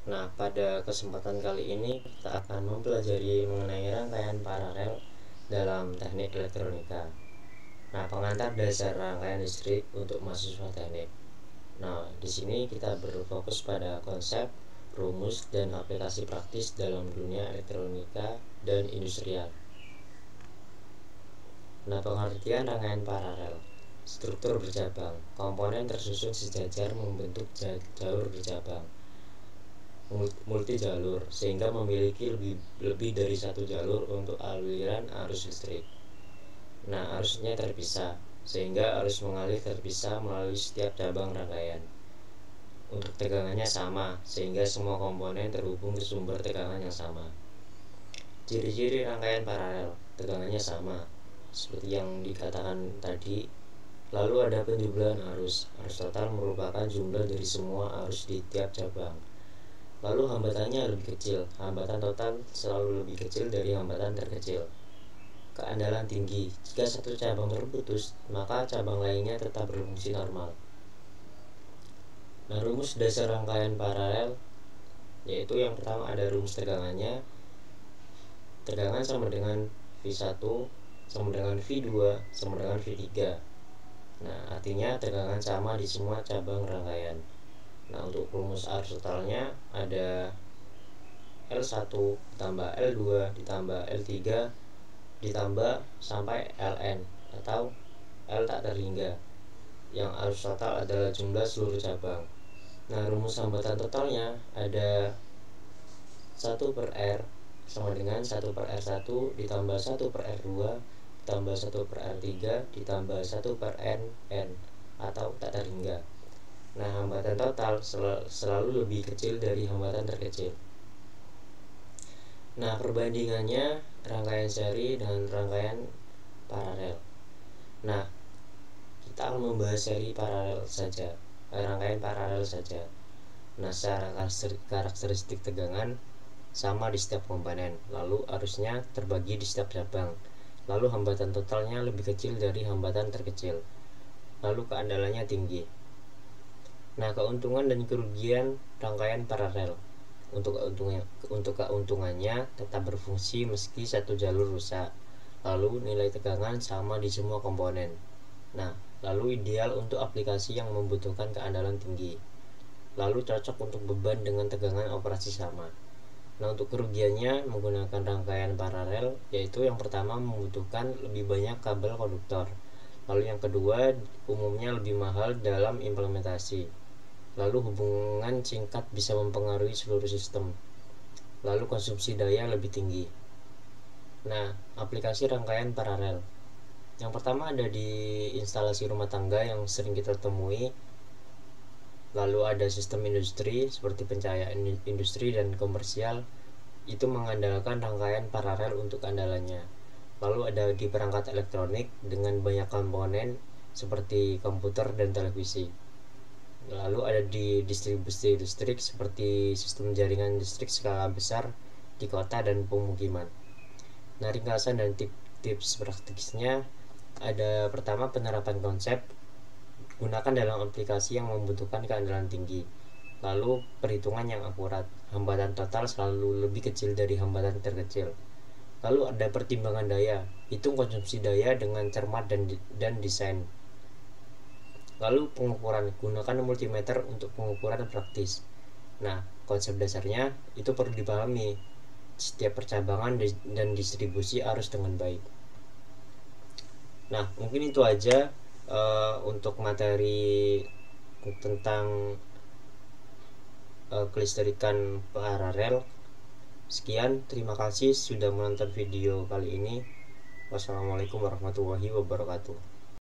Nah, pada kesempatan kali ini kita akan mempelajari mengenai rangkaian paralel dalam teknik elektronika. Nah, pengantar dasar rangkaian listrik untuk mahasiswa teknik. Nah, di sini kita berfokus pada konsep, rumus, dan aplikasi praktis dalam dunia elektronika dan industrial. Nah, pengertian rangkaian paralel. Struktur bercabang. Komponen tersusun sejajar membentuk jalur bercabang multi jalur, sehingga memiliki lebih dari satu jalur untuk aliran arus listrik. Nah, arusnya terpisah, sehingga arus mengalir terpisah melalui setiap cabang rangkaian. Untuk tegangannya sama, sehingga semua komponen terhubung ke sumber tegangan yang sama. Ciri-ciri rangkaian paralel: tegangannya sama, seperti yang dikatakan tadi. Lalu ada penjumlahan arus. Arus total merupakan jumlah dari semua arus di tiap cabang. Lalu hambatannya lebih kecil. Hambatan total selalu lebih kecil dari hambatan terkecil. Keandalan tinggi. Jika satu cabang terputus, maka cabang lainnya tetap berfungsi normal. Nah, rumus dasar rangkaian paralel yaitu yang pertama ada rumus tegangannya. Tegangan sama dengan V1 sama dengan V2 sama dengan V3. Nah, artinya tegangan sama di semua cabang rangkaian. Nah, untuk rumus arus totalnya ada L1 ditambah L2 ditambah L3 ditambah sampai Ln atau L tak terhingga, yang arus total adalah jumlah seluruh cabang. Nah, rumus hambatan totalnya ada 1 per R sama dengan 1 per R1 ditambah 1 per R2 ditambah 1 per R3 ditambah 1 per N atau tak terhingga. Nah, hambatan total selalu lebih kecil dari hambatan terkecil. Nah, perbandingannya rangkaian seri dengan rangkaian paralel. Nah, kita akan membahas seri paralel saja, rangkaian paralel saja. Nah, secara karakteristik tegangan sama di setiap komponen, lalu arusnya terbagi di setiap cabang, lalu hambatan totalnya lebih kecil dari hambatan terkecil, lalu keandalannya tinggi. Nah, keuntungan dan kerugian rangkaian paralel. Untuk keuntungannya tetap berfungsi meski satu jalur rusak, lalu nilai tegangan sama di semua komponen. Nah, lalu ideal untuk aplikasi yang membutuhkan keandalan tinggi, lalu cocok untuk beban dengan tegangan operasi sama. Nah, untuk kerugiannya menggunakan rangkaian paralel yaitu yang pertama membutuhkan lebih banyak kabel konduktor, lalu yang kedua umumnya lebih mahal dalam implementasi, lalu hubungan singkat bisa mempengaruhi seluruh sistem, lalu konsumsi daya lebih tinggi. Nah, aplikasi rangkaian paralel yang pertama ada di instalasi rumah tangga yang sering kita temui, lalu ada sistem industri seperti pencahayaan industri dan komersial, itu mengandalkan rangkaian paralel untuk andalannya. Lalu ada di perangkat elektronik dengan banyak komponen seperti komputer dan televisi. Lalu ada di distribusi listrik seperti sistem jaringan listrik skala besar di kota dan pemukiman. Nah, ringkasan dan tips praktisnya ada pertama penerapan konsep, gunakan dalam aplikasi yang membutuhkan keandalan tinggi, lalu perhitungan yang akurat, hambatan total selalu lebih kecil dari hambatan terkecil. Lalu ada pertimbangan daya, hitung konsumsi daya dengan cermat dan desain. Lalu pengukuran, gunakan multimeter untuk pengukuran praktis. Nah, konsep dasarnya itu perlu dipahami setiap percabangan dan distribusi arus dengan baik. Nah, mungkin itu aja untuk materi tentang kelistrikan paralel. Sekian, terima kasih sudah menonton video kali ini. Wassalamualaikum warahmatullahi wabarakatuh.